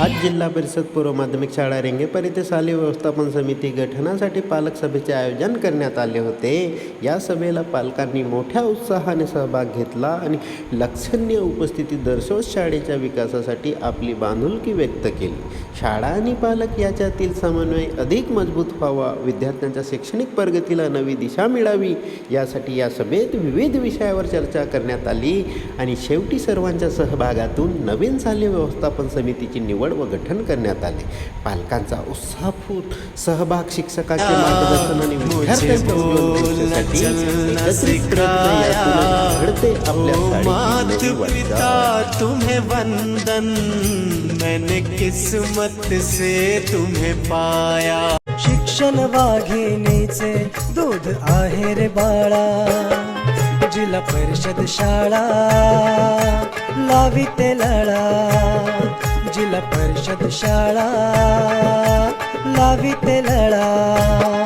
आज जिल्हा परिषद पूर्व माध्यमिक शाळा रेंगेपर येथे शालेय व्यवस्थापन समिती गठनासाठी पालक सभेचे आयोजन करण्यात आले होते. या सभेला पालकांनी मोठ्या उत्साहाने सहभाग घेतला आणि लक्षणीय उपस्थिती दर्शवत शाळेच्या विकासासाठी आपली बांधिलकी व्यक्त केली. शाळा आणि पालक याच्यातील समन्वय अधिक मजबूत व्हावा, विद्यार्थ्यांच्या शैक्षणिक प्रगतीला नवी दिशा मिळावी यासाठी या सभेत विविध विषयावर चर्चा करण्यात आली आणि शेवटी सर्वांच्या सहभागातून नवीन शालेय व्यवस्थापन समितीची निवड व गठन करण्यात आले. पालकांचा उत्साहपूर्ण सहभाग, शिक्षकांचे मार्गदर्शन आणि विद्यार्थ्यांच्या उज्ज्वल भविष्यासाठी एकत्रित प्रयत्न यातून घडते आपल्या शाळेची तुम्हें वंदन, मैंने किस्मत से तुम्हें पाया. शिक्षण वाघिणीचे दूध आहे रे बाळा, जिल्हा परिषद शाळा लाविते लळा. जिल्हा परिषद शाळा लाविते लळा.